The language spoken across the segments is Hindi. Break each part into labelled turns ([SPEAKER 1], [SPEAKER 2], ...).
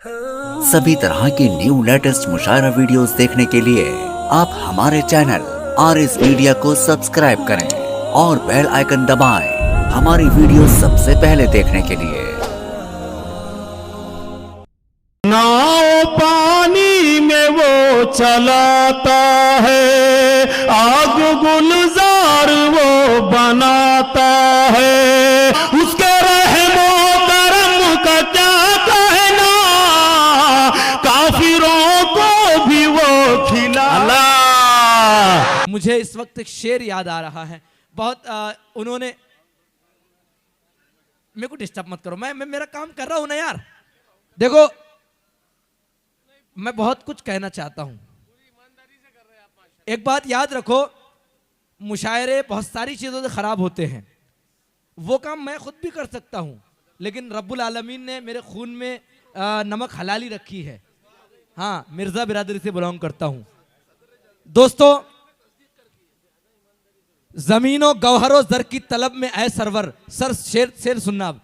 [SPEAKER 1] सभी तरह की न्यू लेटेस्ट मुशायरा वीडियोस देखने के लिए आप हमारे चैनल RS मीडिया को सब्सक्राइब करें और बेल आइकन दबाएं हमारी वीडियो सबसे पहले देखने के लिए।
[SPEAKER 2] नाव पानी में वो चलाता है, आग गुलजार वो बनाता है, उसके रहमो करम का क्या कहना, काफिरों को भी वो खिला।
[SPEAKER 3] मुझे इस वक्त एक शेर याद आ रहा है बहुत उन्होंने मेरे को डिस्टर्ब मत करो, मैं मेरा काम कर रहा हूं ना यार। देखो मैं बहुत कुछ कहना चाहता हूं, एक बात याद रखो, मुशायरे बहुत सारी चीजों से खराब होते हैं, वो काम मैं खुद भी कर सकता हूं, लेकिन रब्बुल आलमीन ने मेरे खून में नमक हलाली रखी है। हाँ, मिर्जा बिरादरी से बिलोंग करता हूं। दोस्तों, जमीनों गौहरों जर की तलब में ऐ सरवर, सर शेर सुनना अब।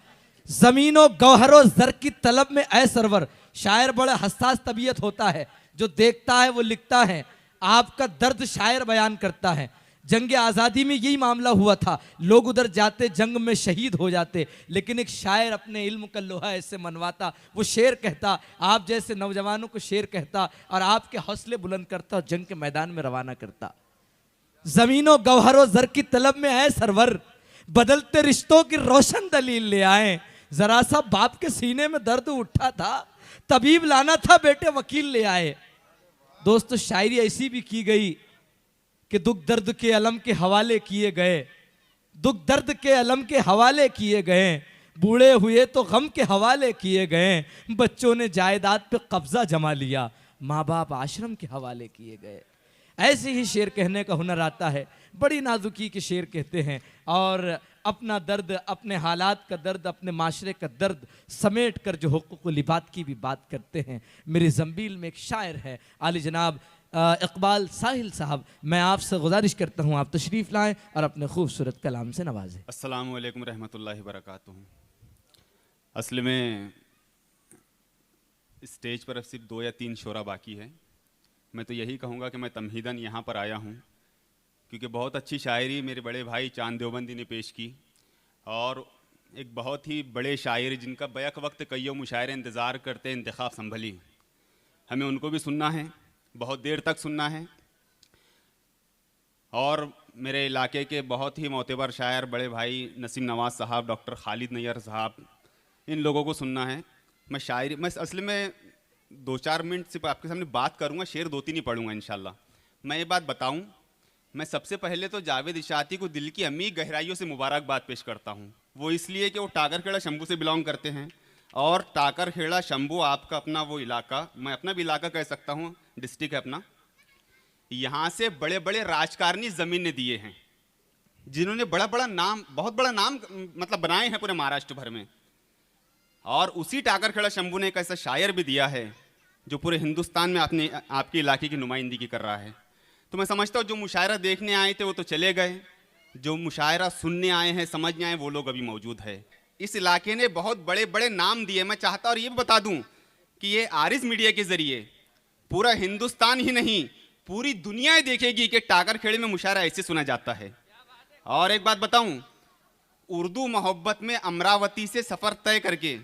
[SPEAKER 3] जमीनों गौहरों जर की तलब में ऐ सरवर, शायर बड़ा हसास तबीयत होता है, जो देखता है वो लिखता है, आपका दर्द शायर बयान करता है। जंग आज़ादी में यही मामला हुआ था, लोग उधर जाते जंग में शहीद हो जाते, लेकिन एक शायर अपने इल्म का लोहा ऐसे मनवाता, वो शेर कहता, आप जैसे नौजवानों को शेर कहता और आपके हौसले बुलंद करता और जंग के मैदान में रवाना करता। जमीनों गौहरों जर की तलब में आए सरवर, बदलते रिश्तों की रोशन दलील ले आए, जरा सा बाप के सीने में दर्द उठा था, तबीब लाना था बेटे वकील ले आए। दोस्तों, शायरी ऐसी भी की गई कि दुख दर्द के अलम के हवाले किए गए, दुख दर्द के अलम के हवाले किए गए, बूढ़े हुए तो गम के हवाले किए गए, बच्चों ने जायदाद पे कब्जा जमा लिया, माँ बाप आश्रम के हवाले किए गए। ऐसे ही शेर कहने का हुनर आता है, बड़ी नाजुकी के शेर कहते हैं और अपना दर्द, अपने हालात का दर्द, अपने माशरे का दर्द समेट कर जो हुकूक लिबात की भी बात करते हैं। मेरी ज़ंबील में एक शायर है आली जनाब इकबाल साहिल साहब, मैं आपसे गुजारिश करता हूँ आप तशरीफ़ लाएं और अपने खूबसूरत कलाम से नवाजें।
[SPEAKER 4] अस्सलामु अलैकुम रहमतुल्लाहि बरकातुहू। असल में स्टेज पर अब सिर्फ 2 या 3 शोरा बाकी है। मैं तो यही कहूँगा कि मैं तमहीदन यहाँ पर आया हूँ क्योंकि बहुत अच्छी शायरी मेरे बड़े भाई चांद देवबंदी ने पेश की और एक बहुत ही बड़े शायर जिनका बैक वक्त कईयों मुशायरे इंतज़ार करते इंतखाब संभली, हमें उनको भी सुनना है, बहुत देर तक सुनना है। और मेरे इलाके के बहुत ही मोतबर शायर बड़े भाई नसीम नवाज साहब, डॉक्टर खालिद नैयर साहब, इन लोगों को सुनना है। मैं असल में 2-4 मिनट सिर्फ आपके सामने बात करूंगा, शेर 2-3 ही पढ़ूंगा इंशाल्लाह। मैं ये बात बताऊं, मैं सबसे पहले तो जावेद इशाती को दिल की अमीर गहराइयों से मुबारकबाद पेश करता हूं। वो इसलिए कि वो टाकरखेड़ा शंभू से बिलोंग करते हैं और टाकरखेड़ा शंभू आपका अपना वो इलाका, मैं अपना भी इलाका कह सकता हूँ, डिस्ट्रिक्ट है अपना। यहाँ से बड़े बड़े राजकारणी ज़मीन दिए हैं जिन्होंने बड़ा बड़ा नाम, बहुत बड़ा नाम मतलब बनाए हैं पूरे महाराष्ट्र भर में। और उसी टाकरखेड़ा शंभू ने एक ऐसा शायर भी दिया है जो पूरे हिंदुस्तान में अपने आपके इलाके की नुमाइंदगी कर रहा है। तो मैं समझता हूँ जो मुशायरा देखने आए थे वो तो चले गए, जो मुशायरा सुनने आए हैं, समझने आए, वो लोग अभी मौजूद है। इस इलाके ने बहुत बड़े बड़े नाम दिए। मैं चाहता और ये भी बता दूं कि ये आरिज़ मीडिया के ज़रिए पूरा हिंदुस्तान ही नहीं पूरी दुनिया देखेगी कि टाकरखेड़े में मुशायरा ऐसे सुना जाता है। और एक बात बताऊं, उर्दू मोहब्बत में अमरावती से सफ़र तय करके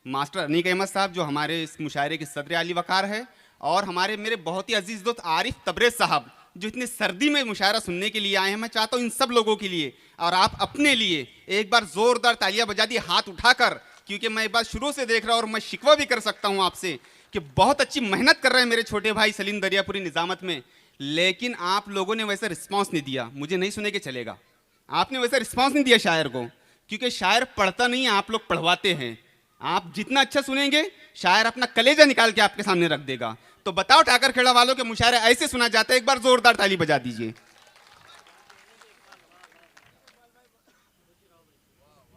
[SPEAKER 4] मास्टर अनीक अहमद साहब जो हमारे इस मुशायरे के सदर आली वकार है, और हमारे मेरे बहुत ही अजीज़ दोस्त आरिफ तबरेज़ साहब जो इतनी सर्दी में मुशायरा सुनने के लिए आए हैं, मैं चाहता हूँ इन सब लोगों के लिए और आप अपने लिए एक बार ज़ोरदार तालियां बजा दी हाथ उठाकर, क्योंकि मैं एक बार शुरू से देख रहा हूँ और मैं शिकवा भी कर सकता हूँ आपसे कि बहुत अच्छी मेहनत कर रहे हैं मेरे छोटे भाई सलीम दरियापुरी निज़ामत में, लेकिन आप लोगों ने वैसा रिस्पॉन्स नहीं दिया। मुझे नहीं सुने के चलेगा, आपने वैसा रिस्पॉन्स नहीं दिया शायर को, क्योंकि शायर पढ़ता नहीं है, आप लोग पढ़वाते हैं। आप जितना अच्छा सुनेंगे शायर अपना कलेजा निकाल के आपके सामने रख देगा। तो बताओ टाकरखेड़ा वालों के मुशायरे ऐसे सुना जाता है, एक बार जोरदार ताली बजा दीजिए।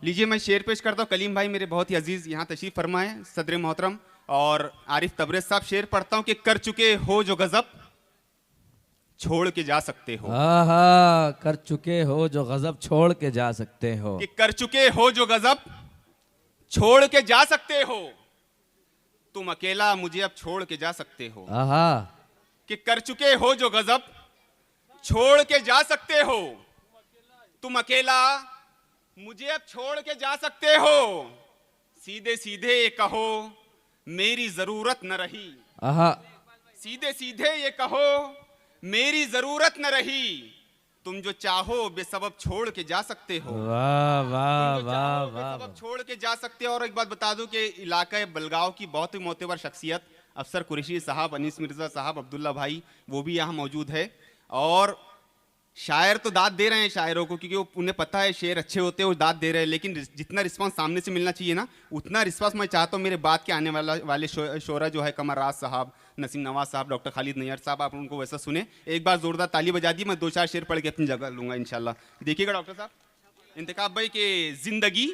[SPEAKER 4] लीजिए मैं शेर पेश करता हूँ। कलीम भाई मेरे बहुत ही अजीज यहाँ तशरीफ फरमाए, सदर मोहतरम, और आरिफ तबरेज़ साहब शेर पढ़ता हूँ कि कर चुके हो जो गजब छोड़ के जा सकते हो।
[SPEAKER 3] कर चुके हो जो गजब छोड़ के जा सकते हो,
[SPEAKER 4] कि कर चुके हो जो गजब छोड़ के जा सकते हो, तुम अकेला मुझे अब छोड़ के जा सकते हो।
[SPEAKER 3] आहा,
[SPEAKER 4] कि कर चुके हो जो गजब छोड़ के जा सकते हो। तुम अकेला मुझे अब छोड़ के जा सकते हो। सीधे सीधे ये कहो मेरी जरूरत न रही।
[SPEAKER 3] आहा,
[SPEAKER 4] सीधे सीधे ये कहो मेरी जरूरत न रही। तुम जो चाहो बेसबब छोड़ के जा सकते हो।
[SPEAKER 3] वाह वाह
[SPEAKER 4] तुम जो
[SPEAKER 3] वाह
[SPEAKER 4] चाहो
[SPEAKER 3] वाह
[SPEAKER 4] बेसबब छोड़ के जा सकते हो। और एक बात बता दूं कि इलाका बलगांव की बहुत ही मोतबर शख्सियत अफसर कुरैशी साहब, अनीस मिर्जा साहब, अब्दुल्ला भाई, वो भी यहाँ मौजूद है। और शायर तो दाद दे रहे हैं शायरों को, क्योंकि उन्हें पता है शेर अच्छे होते हैं, वो दाद दे रहे हैं। लेकिन जितना रिस्पांस सामने से मिलना चाहिए ना, उतना रिस्पांस मैं चाहता हूँ मेरे बाद के आने वाले शोरा जो है, कमर राज साहब, नसीम नवाज साहब, डॉक्टर खालिद नैयर साहब, आप उनको वैसा सुने। एक बार जोरदार ताली बजा दी, मैं 2-4 शेर पढ़ के अपनी जगह लूंगा इंशाल्लाह। देखिएगा डॉक्टर साहब, इंतखाब भाई के जिंदगी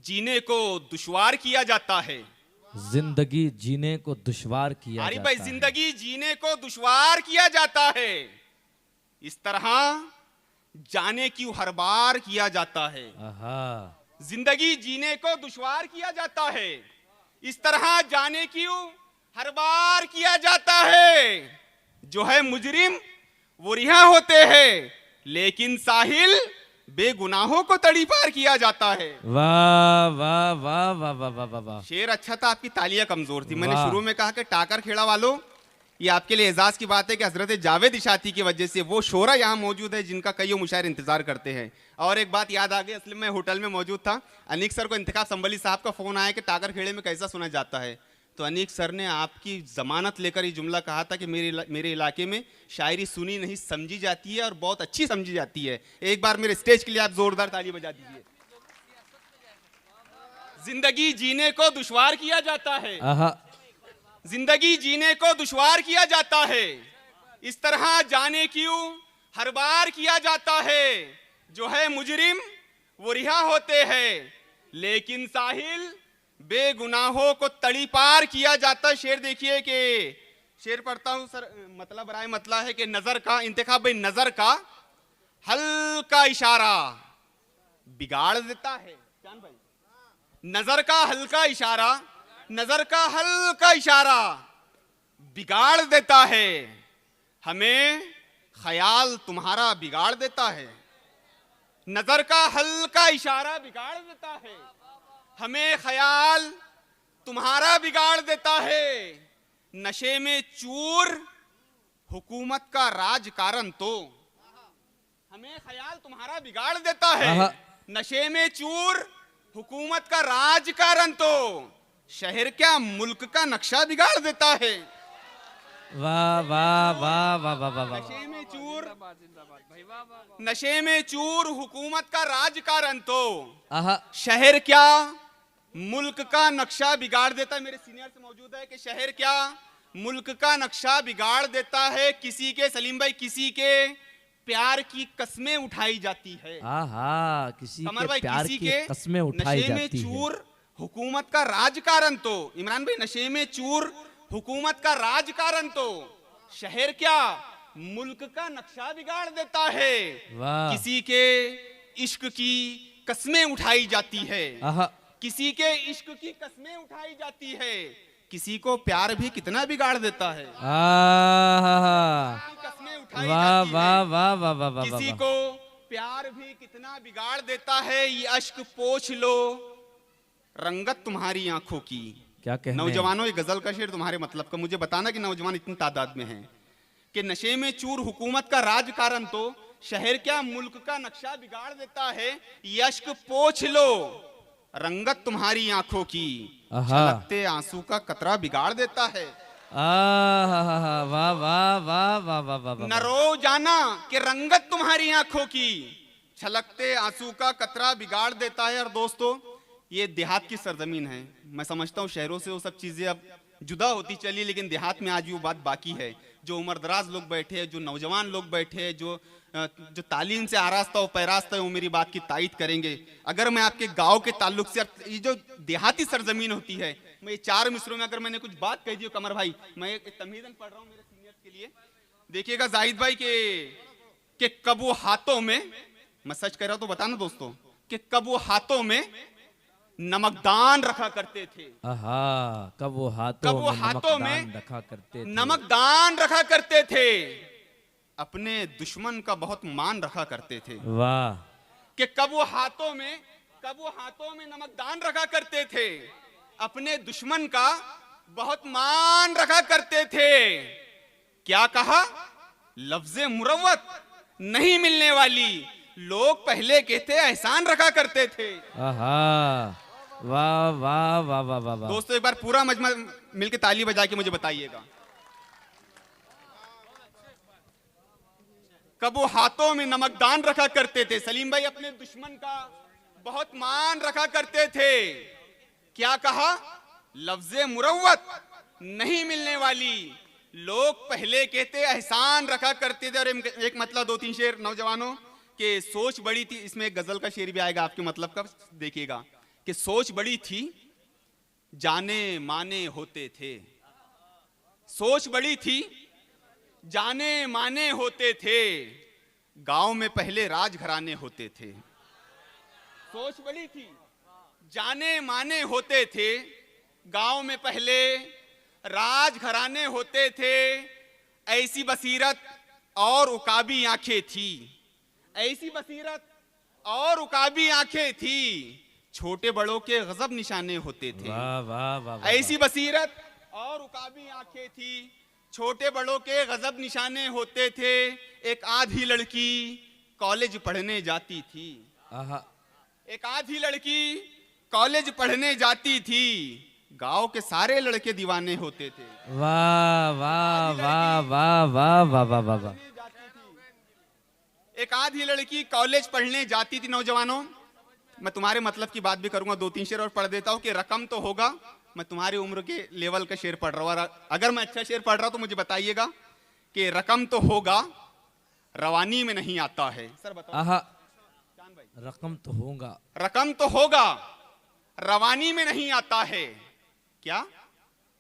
[SPEAKER 4] जीने को दुश्वार किया जाता है।
[SPEAKER 3] जिंदगी जीने को दुश्वार किया
[SPEAKER 4] अरे
[SPEAKER 3] जाता
[SPEAKER 4] भाई,
[SPEAKER 3] है।
[SPEAKER 4] जिंदगी जीने को दुश्वार किया जाता है। इस तरह जाने क्यों हर बार किया जाता है।
[SPEAKER 3] आहा,
[SPEAKER 4] जिंदगी जीने को दुश्वार किया जाता है। इस तरह जाने क्यों हर बार किया जाता है। जो है मुजरिम वो रिहा होते हैं, लेकिन साहिल बेगुनाहों को तड़ी पार किया जाता है।
[SPEAKER 3] वाह वाह वाह वाह वाह वाह वाह वाह।
[SPEAKER 4] शेर अच्छा था, आपकी तालियां कमजोर थी। मैंने
[SPEAKER 3] वाह।
[SPEAKER 4] शुरू में कहा कि टाकर खेड़ा वालों, ये आपके लिए एजाज की बात है कि हजरत जावेद इशाती की वजह से वो शोरा यहाँ मौजूद है जिनका कई मुशायर इंतजार करते हैं। और एक बात याद आ गई, असली में होटल में मौजूद था, अनीक सर को इंतखाब संबली साहब का फोन आया कि टाकर खेड़े में कैसा सुना जाता है। तो अनीक सर ने आपकी जमानत लेकर ये जुमला कहा था कि मेरे इलाके में शायरी सुनी नहीं समझी जाती है और बहुत अच्छी समझी जाती है। एक बार मेरे स्टेज के लिए आप जोरदार ताली बजा दीजिए। जिंदगी जीने को दुश्वार किया जाता है।
[SPEAKER 3] आहा,
[SPEAKER 4] जिंदगी जीने को दुश्वार किया जाता है। इस तरह जाने क्यों हर बार किया जाता है। जो है मुजरिम वो रिहा होते हैं, लेकिन साहिल बेगुनाहों को तड़ी पार किया जाता। शेर देखिए कि शेर पढ़ता हूं सर, मतलब राय मतला है कि नजर का इंतखाब भाई, नजर का हल्का इशारा बिगाड़ देता है। चांद भाई, नजर का हल्का इशारा, नजर का हल्का इशारा बिगाड़ देता है। हमें ख्याल तुम्हारा बिगाड़ देता है। नजर का हल्का इशारा बिगाड़ देता है। हमें ख्याल तुम्हारा बिगाड़ देता है। नशे में चूर हुकूमत का राजकारण तो हमें ख्याल तुम्हारा बिगाड़ देता है।
[SPEAKER 3] आहा।
[SPEAKER 4] नशे में चूर हुकूमत का राजकारण तो शहर क्या मुल्क का नक्शा बिगाड़ देता है।
[SPEAKER 3] वाह वाह वाह वाह वाह वाह वाह।
[SPEAKER 4] नशे में चूर, नशे में चूर हुकूमत का राजकारण तो
[SPEAKER 3] आहा,
[SPEAKER 4] शहर क्या मुल्क का नक्शा बिगाड़ देता है। मेरे सीनियर से मौजूद है कि शहर क्या मुल्क का नक्शा बिगाड़ देता है। किसी के, सलीम भाई, किसी के प्यार की कस्में उठाई जाती है।
[SPEAKER 3] आहा, किसी
[SPEAKER 4] कमर
[SPEAKER 3] के
[SPEAKER 4] भाई,
[SPEAKER 3] प्यार
[SPEAKER 4] किसी
[SPEAKER 3] की
[SPEAKER 4] के
[SPEAKER 3] कस्में उठाई
[SPEAKER 4] नशे में
[SPEAKER 3] जाती है।
[SPEAKER 4] चूर हुकूमत का राजकारण तो, इमरान भाई, नशे में चूर हुकूमत का राजकारण तो शहर क्या मुल्क का नक्शा बिगाड़ देता है।
[SPEAKER 3] वाह।
[SPEAKER 4] किसी के इश्क की कस्में उठाई जाती है।
[SPEAKER 3] आहा,
[SPEAKER 4] किसी के इश्क की कस्में उठाई जाती है। किसी को प्यार भी कितना बिगाड़ देता है।
[SPEAKER 3] आहा,
[SPEAKER 4] कस्में उठाई
[SPEAKER 3] वाह
[SPEAKER 4] जाती है।
[SPEAKER 3] वाह वाह वाह वाह वाह
[SPEAKER 4] किसी
[SPEAKER 3] वाह।
[SPEAKER 4] को प्यार भी कितना बिगाड़ देता है। ये अश्क पोंछ लो रंगत तुम्हारी आंखों की।
[SPEAKER 3] क्या कहने।
[SPEAKER 4] नौजवानों, ये गजल का शेर तुम्हारे मतलब का, मुझे बताना कि नौजवान इतनी तादाद में हैं कि नशे में चूर हुकूमत का राजकारण तो शहर क्या मुल्क का नक्शा बिगाड़ देता है। ये अश्क पोंछ लो रंगत तुम्हारी आंखों की,
[SPEAKER 3] आहा।
[SPEAKER 4] छलकते आंसू का कतरा बिगाड़ देता है।
[SPEAKER 3] आहा, वाह वाह वाह वाह वाह वाह वाह।
[SPEAKER 4] न रो जाना कि रंगत तुम्हारी आंखों की, छलकते आंसू का कतरा बिगाड़ देता है। और दोस्तों, ये देहात की सरजमीन है। मैं समझता हूँ शहरों से वो सब चीजें अब जुदा होती चली, लेकिन देहात में आज भी वो बात बाकी है। जो उम्रदराज लोग बैठे हैं, जो नौजवान लोग बैठे हैं, जो तालीम से आरास्ता और पैरास्ता है, वो मेरी बात की तायद करेंगे। अगर मैं आपके गांव के ताल्लुक से, ये जो देहाती सरजमीन होती है, मैं ये 4 मिसरों में अगर मैंने कुछ बात कह दी हो कमर भाई, मैं एक तमहीदन पढ़ रहा हूँ मेरे सीनियर्स के लिए। देखिएगा जाहिद भाई के कब वो हाथों में, मैं सच कह रहा हूं तो बताना दोस्तों, कि कब वो हाथों में नमकदान रखा करते थे।
[SPEAKER 3] आहा, कब वो
[SPEAKER 4] कब वो हाथों में
[SPEAKER 3] नमकदान रखा करते थे।
[SPEAKER 4] नमकदान रखा करते थे। अपने दुश्मन का बहुत मान रखा करते थे।
[SPEAKER 3] वाह,
[SPEAKER 4] कि कब वो हाथों में नमकदान रखा करते थे। अपने दुश्मन का बहुत मान रखा करते थे। क्या कहा? लफ्ज़े मुरव्वत नहीं मिलने वाली, लोग पहले कहते एहसान रखा करते थे।
[SPEAKER 3] आहा, वाह वाह वाह वाह वाह वाह।
[SPEAKER 4] दोस्तों एक बार पूरा मजमा मिलके ताली बजा के मुझे बताइएगा। कब वो हाथों में नमकदान रखा करते थे। सलीम भाई अपने दुश्मन का बहुत मान रखा करते थे। क्या कहा? लफ्ज़े मुरव्वत नहीं मिलने वाली, लोग पहले कहते एहसान रखा करते थे। और एक मतलब दो तीन शेर नौजवानों के सोच बड़ी थी। इसमें एक गजल का शेर भी आएगा आपके मतलब का, देखिएगा कि सोच बड़ी थी जाने माने होते थे। सोच बड़ी थी जाने माने होते थे, गांव में पहले राजघराने होते थे। सोच बड़ी थी जाने माने होते थे, गांव में पहले राजघराने होते थे। ऐसी बसीरत और उकाबी आंखें थी, ऐसी बसीरत और उकाबी आंखें थी, छोटे बड़ों के गजब निशाने होते थे।
[SPEAKER 3] वाह वाह वाह।
[SPEAKER 4] ऐसी बसीरत और उकाबी आंखें थी, छोटे बड़ों के गजब निशाने होते थे। एक आधी लड़की कॉलेज पढ़ने जाती थी।
[SPEAKER 3] आहा,
[SPEAKER 4] एक आधी लड़की कॉलेज पढ़ने जाती थी, गांव के सारे लड़के दीवाने होते थे।
[SPEAKER 3] वाह वाह वाह वाह वाह वाह वाह वाह वाह।
[SPEAKER 4] एक आधी लड़की कॉलेज पढ़ने जाती थी। नौजवानों मैं तुम्हारे मतलब की बात भी करूंगा, दो तीन शेर और पढ़ देता हूं कि रकम तो होगा। मैं तुम्हारी उम्र के लेवल का शेर पढ़ रहा हूं, और अगर मैं अच्छा शेर पढ़ रहा हूं तो मुझे बताइएगा कि रकम तो होगा रवानी में नहीं आता है। सर बताओ।
[SPEAKER 3] आहा, रकम तो होगा,
[SPEAKER 4] रकम तो होगा रवानी में नहीं आता है। क्या?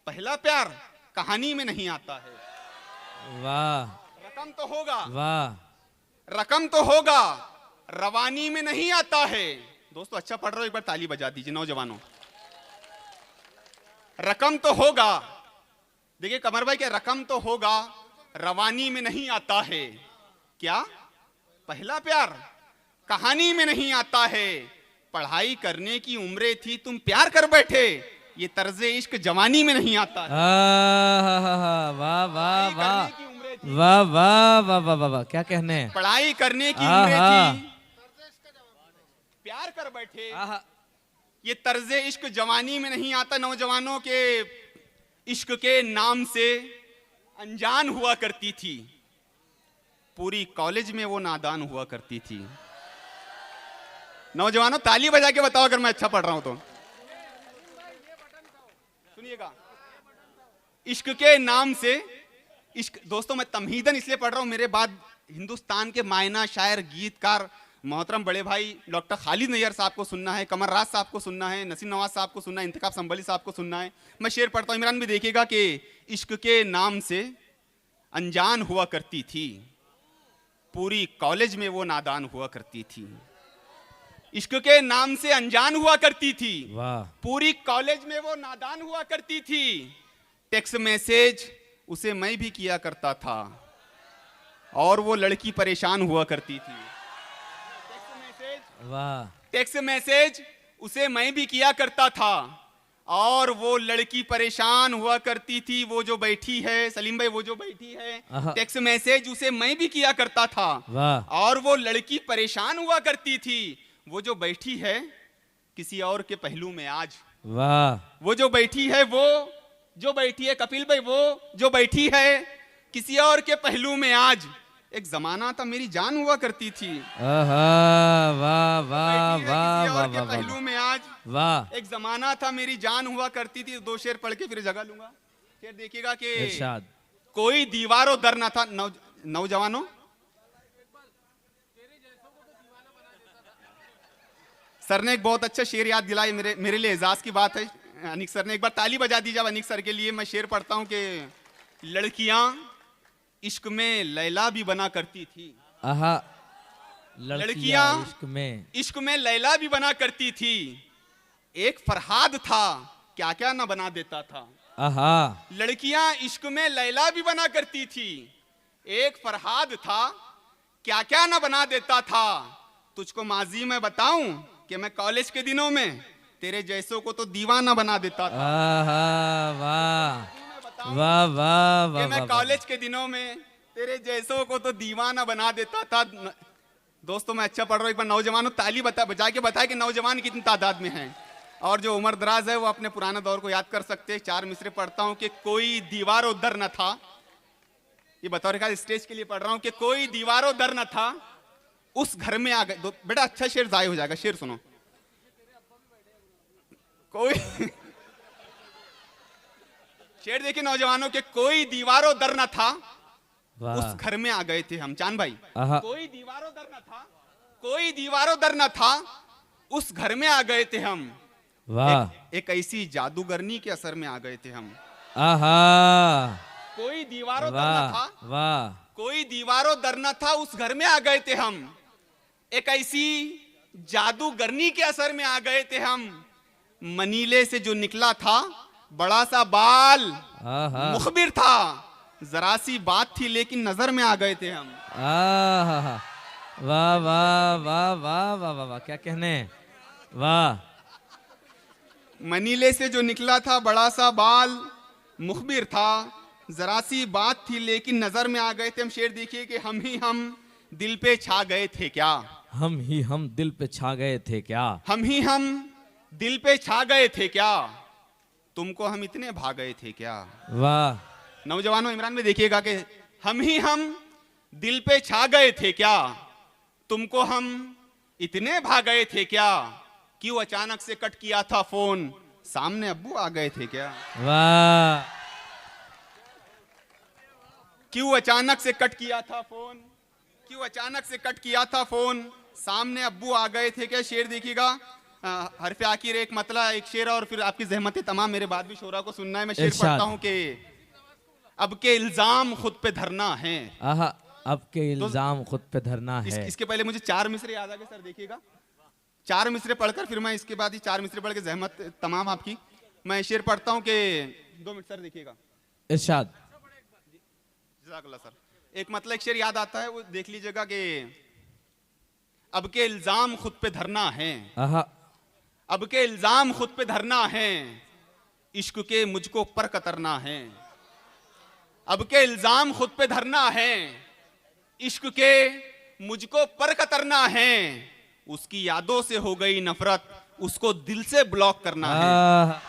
[SPEAKER 4] पहला प्यार कहानी में नहीं आता है।
[SPEAKER 3] वाह,
[SPEAKER 4] रकम तो होगा,
[SPEAKER 3] वाह,
[SPEAKER 4] रकम तो होगा रवानी में नहीं आता है। दोस्तों अच्छा पढ़ रहे हो, एक बार ताली बजा दीजिए नौजवानों। रकम तो होगा, देखिए कमर भाई, क्या रकम तो होगा रवानी में नहीं आता है। क्या? पहला प्यार कहानी में नहीं आता है। पढ़ाई करने की उम्रें थी, तुम प्यार कर बैठे, ये तर्जे इश्क जवानी में नहीं आता है।
[SPEAKER 3] वाह वाह वाह वाह वाह वाह वाह वाह वाह वाह, क्या कहने हैं।
[SPEAKER 4] पढ़ाई करने की उम्रें थी, प्यार कर बैठे,
[SPEAKER 3] आहा,
[SPEAKER 4] ये तर्जे इश्क जवानी में नहीं आता। नौजवानों के इश्क के नाम से अनजान हुआ करती थी, पूरी कॉलेज में वो नादान हुआ करती थी। नौजवानों ताली बजा के बताओ अगर मैं अच्छा पढ़ रहा हूं तो। सुनिएगा, इश्क के नाम से इश्क। दोस्तों मैं तमहीदन इसलिए पढ़ रहा हूं, मेरे बाद हिंदुस्तान के मायना शायर गीतकार मोहतरम बड़े भाई डॉक्टर खालिद नैयर साहब को सुनना है, कमर राज साहब को सुनना है, नसीम नवाज साहब को सुनना है, इंतखाब संभली साहब को सुनना है। मैं शेर पढ़ता हूं, इमरान भी देखिएगा कि इश्क के नाम से अनजान हुआ करती थी, पूरी कॉलेज में वो नादान हुआ करती थी। इश्क के नाम से अनजान हुआ करती थी,
[SPEAKER 3] वाह,
[SPEAKER 4] पूरी कॉलेज में वो नादान हुआ करती थी। टेक्स्ट मैसेज उसे मैं भी किया करता था, और वो लड़की परेशान हुआ करती थी।
[SPEAKER 3] वाह,
[SPEAKER 4] टेक्स्ट मैसेज उसे मैं भी किया करता था, और वो लड़की परेशान हुआ करती थी। वो जो बैठी है सलीम भाई, वो जो बैठी है, टेक्स्ट मैसेज उसे मैं भी किया करता था,
[SPEAKER 3] वाह,
[SPEAKER 4] और वो लड़की परेशान हुआ करती थी। वो जो बैठी है किसी और के पहलू में आज,
[SPEAKER 3] वाह,
[SPEAKER 4] वो जो बैठी है, वो जो बैठी है कपिल भाई, वो जो बैठी है किसी और के पहलू में आज, एक जमाना था मेरी जान हुआ करती थी।
[SPEAKER 3] आहा, वाह वाह वाह वाह वाह
[SPEAKER 4] पहलू में आज,
[SPEAKER 3] वाह,
[SPEAKER 4] एक जमाना था मेरी जान हुआ करती थी। दो शेर पढ़ के फिर जगह लूंगा। फिर देखिएगा कि
[SPEAKER 3] इरशाद।
[SPEAKER 4] कोई दीवारों दर ना था। नौजवानों सर ने एक बहुत अच्छा शेर याद दिलाया, मेरे लिए एजाज की बात है। अनिक सर ने, एक बार ताली बजा दीजिए अनिक सर के लिए। मैं शेर पढ़ता हूं कि लड़कियां इश्क में लैला भी बना करती थी।
[SPEAKER 3] आहा, लड़कियां इश्क में
[SPEAKER 4] लैला भी बना करती थी, एक फरहाद था, क्या क्या ना बना देता था।
[SPEAKER 3] आहा,
[SPEAKER 4] लड़कियां इश्क में लैला भी बना करती थी। एक फरहाद था, क्या क्या ना बना देता था। तुझको माजी में बताऊं कि मैं कॉलेज के दिनों में तेरे जैसों को तो दीवाना बना देता था।
[SPEAKER 3] आहा, वाह वाह वाह
[SPEAKER 4] कि
[SPEAKER 3] वाह
[SPEAKER 4] मैं
[SPEAKER 3] वाह,
[SPEAKER 4] कॉलेज के दिनों में तेरे जैसों को तो दीवाना बना देता था। दोस्तों मैं अच्छा पढ़ रहा हूँ, एक बार नौजवानों ताली बजा के बताए कि नौजवान कितनी तादाद में हैं। और जो उम्र दराज है वो अपने पुराने दौर को याद कर सकते हैं। 4 मिसरे पढ़ता हूँ कि कोई दीवारों दर न था। ये बतौर का स्टेज के लिए पढ़ रहा हूँ कि कोई दीवारों दर न था, उस घर में आ गए। बेटा अच्छा शेर जाय हो जाएगा, शेर सुनो। कोई शेर देखिए नौजवानों के, कोई दीवारों दर न था,
[SPEAKER 3] वाह।
[SPEAKER 4] उस घर में आ गए थे हम। चांद भाई,
[SPEAKER 3] आहा।
[SPEAKER 4] कोई दीवारों दर न था, कोई दीवारों दर न था, उस घर में आ गए थे हम।
[SPEAKER 3] वाह।
[SPEAKER 4] एक ऐसी जादूगरनी के असर में आ गए थे हम।
[SPEAKER 3] आहा,
[SPEAKER 4] कोई दीवारों दर न था,
[SPEAKER 3] वाह वाह,
[SPEAKER 4] कोई दीवारों दर न था, उस घर में आ गए थे हम। एक ऐसी जादूगरनी के असर में आ गए थे हम। मनीले से जो निकला था बड़ा सा बाल,
[SPEAKER 3] आहा,
[SPEAKER 4] मुखबिर था, जरा सी बात थी लेकिन नजर में आ गए थे हम।
[SPEAKER 3] आहा, वाह वाह वाह वाह वाह वाह वाह, क्या कहने, वाह।
[SPEAKER 4] मनीले से जो निकला था बड़ा सा बाल, मुखबिर था, जरा सी बात थी लेकिन नजर में आ गए थे हम। शेर देखिए कि हम ही हम दिल पे छा गए थे क्या,
[SPEAKER 3] हम ही हम दिल पे छा गए थे क्या,
[SPEAKER 4] हम ही हम दिल पे छा गए थे क्या, तुमको हम इतने भा गए थे क्या।
[SPEAKER 3] वाह।
[SPEAKER 4] नौजवानों इमरान में देखिएगा कि हम ही हम दिल पे छा गए थे क्या, तुमको हम इतने भा गए थे क्या, क्यों अचानक से कट किया था फोन, सामने अब्बू आ गए थे क्या।
[SPEAKER 3] वाह।
[SPEAKER 4] क्यों अचानक से कट किया था फोन, क्यों अचानक से कट किया था फोन, सामने अब्बू आ गए थे क्या। शेर देखिएगा, हरफ आखिर एक मतला एक शेर और फिर आपकी जहमतें तमाम, मेरे बाद भी शोरा को सुनना है। मैं शेर
[SPEAKER 3] इरशाद।
[SPEAKER 4] पढ़ता हूँ कि अब के इल्जाम खुद पे धरना है।
[SPEAKER 3] आहा, अब के इल्जाम खुद पे धरना है।
[SPEAKER 4] इसके पहले मुझे 4 मिसरे याद आ गए सर, देखिएगा 4 मिसरे पढ़कर फिर मैं इसके बाद ही 4 मिसरे पढ़ के जहमत तमाम आपकी। मैं शेर पढ़ता हूँ कि 2 मिनट सर देखिएगा।
[SPEAKER 3] इरशाद।
[SPEAKER 4] जज़ाकल्लाह सर। एक मतलब एक शेर याद आता है, वो देख लीजिएगा कि अब के इल्जाम खुद पे धरना है,
[SPEAKER 3] आहा,
[SPEAKER 4] अब के इल्जाम खुद पे धरना है, इश्क के मुझको पर कतरना है। अब के इल्जाम खुद पे धरना है, इश्क के मुझको पर कतरना है, उसकी यादों से हो गई नफरत, उसको दिल से ब्लॉक करना है।
[SPEAKER 3] आहा,